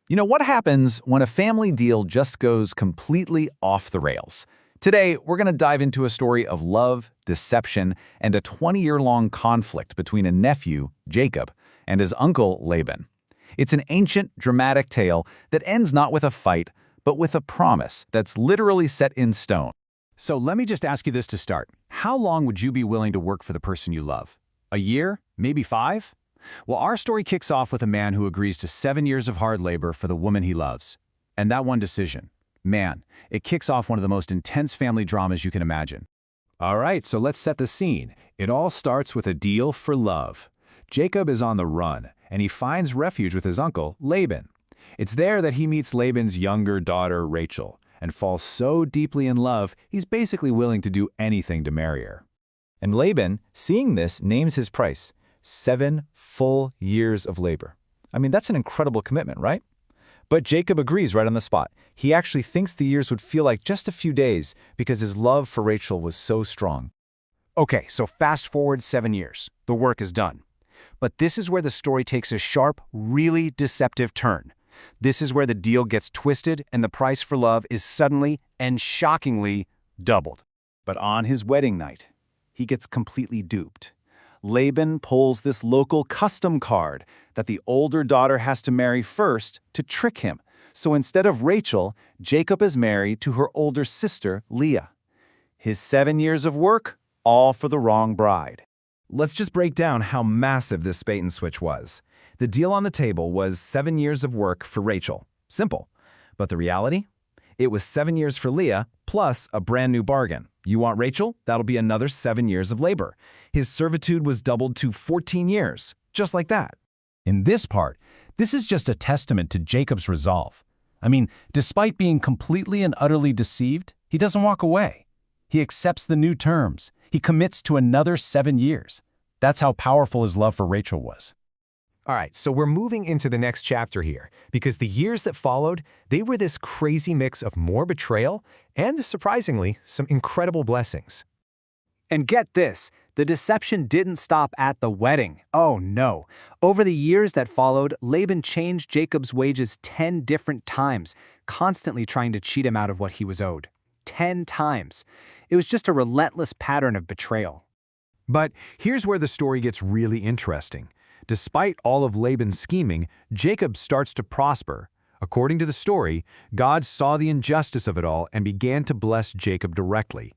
You know, what happens when a family deal just goes completely off the rails? Today, we're going to dive into a story of love, deception, and a 20-year-long conflict between a nephew, Jacob, and his uncle, Laban. It's an ancient, dramatic tale that ends not with a fight, but with a promise that's literally set in stone. So let me just ask you this to start. How long would you be willing to work for the person you love? A year? Maybe 5? Well, our story kicks off with a man who agrees to 7 years of hard labor for the woman he loves. And that one decision, man, it kicks off one of the most intense family dramas you can imagine. All right, so let's set the scene. It all starts with a deal for love. Jacob is on the run, and he finds refuge with his uncle, Laban. It's there that he meets Laban's younger daughter, Rachel, and falls so deeply in love, he's basically willing to do anything to marry her. And Laban, seeing this, names his price: 7 full years of labor. I mean, that's an incredible commitment, right? But Jacob agrees right on the spot. He actually thinks the years would feel like just a few days because his love for Rachel was so strong. Okay, so fast forward 7 years. The work is done. But this is where the story takes a sharp, really deceptive turn. This is where the deal gets twisted and the price for love is suddenly and shockingly doubled. But on his wedding night, he gets completely duped. Laban pulls this local custom card that the older daughter has to marry first to trick him. So instead of Rachel, Jacob is married to her older sister, Leah. His 7 years of work, all for the wrong bride. Let's just break down how massive this bait and switch was. The deal on the table was 7 years of work for Rachel. Simple. But the reality? It was 7 years for Leah, plus a brand new bargain. You want Rachel? That'll be another 7 years of labor. His servitude was doubled to 14 years, just like that. In this part, this is just a testament to Jacob's resolve. I mean, despite being completely and utterly deceived, he doesn't walk away. He accepts the new terms. He commits to another 7 years. That's how powerful his love for Rachel was. All right, so we're moving into the next chapter here, because the years that followed, they were this crazy mix of more betrayal and, surprisingly, some incredible blessings. And get this, the deception didn't stop at the wedding. Oh no. Over the years that followed, Laban changed Jacob's wages 10 different times, constantly trying to cheat him out of what he was owed. 10 times. It was just a relentless pattern of betrayal. But here's where the story gets really interesting. Despite all of Laban's scheming, Jacob starts to prosper. According to the story, God saw the injustice of it all and began to bless Jacob directly.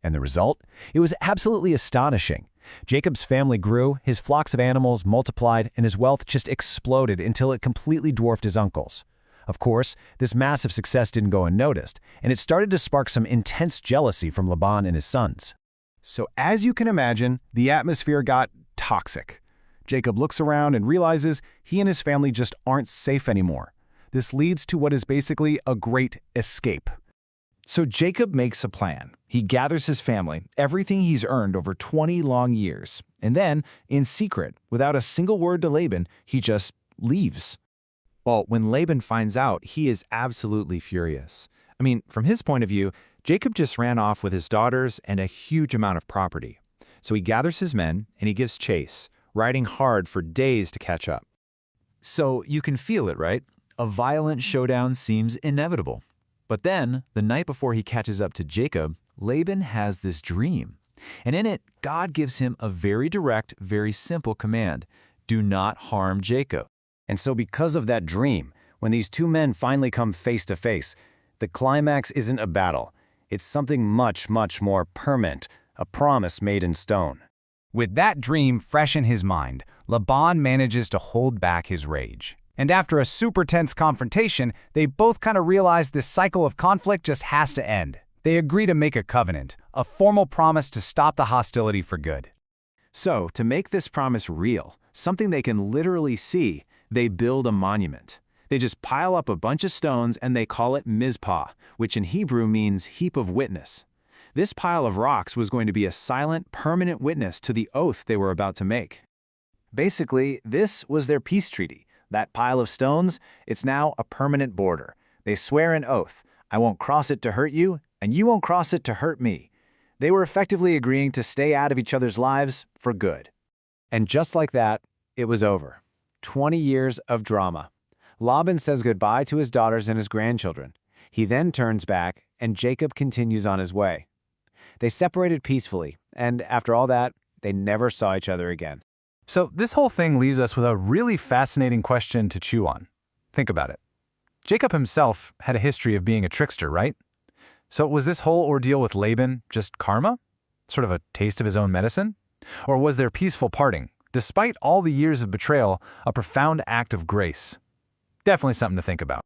And the result? It was absolutely astonishing. Jacob's family grew, his flocks of animals multiplied, and his wealth just exploded until it completely dwarfed his uncle's. Of course, this massive success didn't go unnoticed, and it started to spark some intense jealousy from Laban and his sons. So as you can imagine, the atmosphere got toxic. Jacob looks around and realizes he and his family just aren't safe anymore. This leads to what is basically a great escape. So Jacob makes a plan. He gathers his family, everything he's earned over 20 long years, and then, in secret, without a single word to Laban, he just leaves. Well, when Laban finds out, he is absolutely furious. I mean, from his point of view, Jacob just ran off with his daughters and a huge amount of property. So he gathers his men and he gives chase, riding hard for days to catch up. So you can feel it, right? A violent showdown seems inevitable. But then, the night before he catches up to Jacob, Laban has this dream. And in it, God gives him a very direct, very simple command: do not harm Jacob. And so because of that dream, when these two men finally come face to face, the climax isn't a battle. It's something much, much more permanent, a promise made in stone. With that dream fresh in his mind, Laban manages to hold back his rage. And after a super tense confrontation, they both kind of realize this cycle of conflict just has to end. They agree to make a covenant, a formal promise to stop the hostility for good. So, to make this promise real, something they can literally see, they build a monument. They just pile up a bunch of stones and they call it Mizpah, which in Hebrew means heap of witness. This pile of rocks was going to be a silent, permanent witness to the oath they were about to make. Basically, this was their peace treaty. That pile of stones, it's now a permanent border. They swear an oath: I won't cross it to hurt you, and you won't cross it to hurt me. They were effectively agreeing to stay out of each other's lives for good. And just like that, it was over. 20 years of drama. Laban says goodbye to his daughters and his grandchildren. He then turns back, and Jacob continues on his way. They separated peacefully, and after all that, they never saw each other again. So this whole thing leaves us with a really fascinating question to chew on. Think about it. Jacob himself had a history of being a trickster, right? So was this whole ordeal with Laban just karma? Sort of a taste of his own medicine? Or was their peaceful parting, despite all the years of betrayal, a profound act of grace? Definitely something to think about.